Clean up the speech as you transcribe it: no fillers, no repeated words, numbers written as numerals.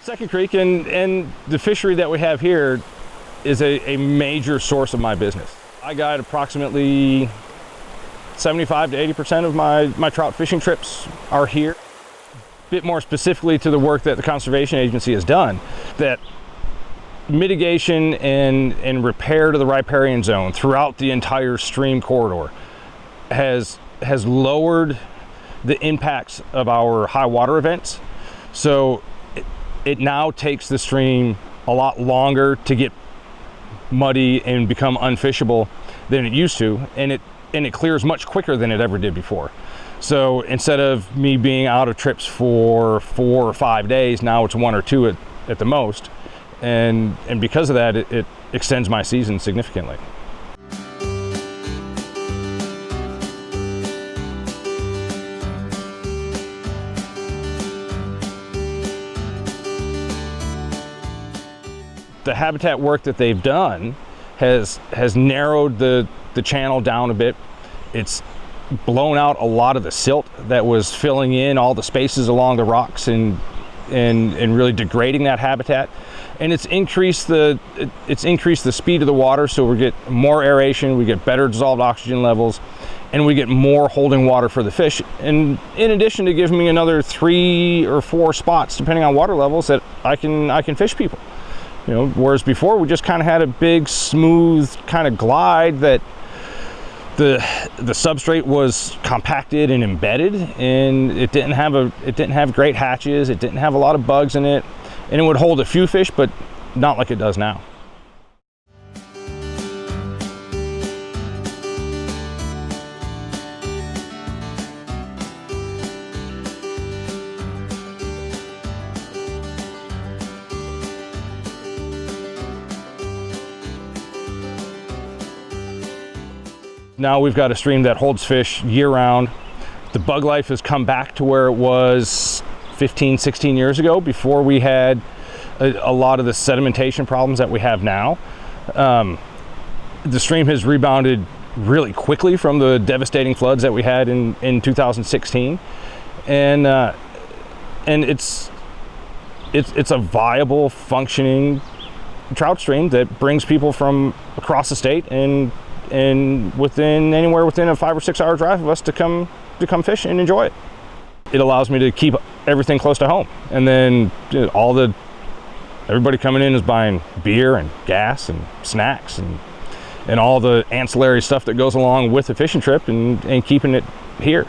Second Creek and the fishery that we have here is a major source of my business. I guide approximately 75 to 80% of my trout fishing trips are here. A bit more specifically to the work that the Conservation Agency has done, that mitigation and repair to the riparian zone throughout the entire stream corridor has lowered the impacts of our high water events. So it now takes the stream a lot longer to get muddy and become unfishable than it used to, and it clears much quicker than it ever did before. So instead of me being out of trips for 4 or 5 days, now it's 1 or 2 at the most, and because of that, it extends my season significantly. The habitat work that they've done has narrowed the channel down a bit. It's blown out a lot of the silt that was filling in all the spaces along the rocks and really degrading that habitat. And it's increased the speed of the water, so we get more aeration, we get better dissolved oxygen levels, and we get more holding water for the fish. And in addition to giving me another 3 or 4 spots, depending on water levels, that I can fish people. You know, whereas before we just kind of had a big smooth kind of glide that the substrate was compacted and embedded, and it didn't have great hatches, it didn't have a lot of bugs in it, and it would hold a few fish, but not like it does now. Now we've got a stream that holds fish year-round. The bug life has come back to where it was 15, 16 years ago, before we had a lot of the sedimentation problems that we have now. The stream has rebounded really quickly from the devastating floods that we had in 2016, and it's a viable, functioning trout stream that brings people from across the state and anywhere within a 5 or 6 hour drive of us to come fish and enjoy it. It allows me to keep everything close to home, and then everybody coming in is buying beer and gas and snacks and all the ancillary stuff that goes along with the fishing trip and keeping it here.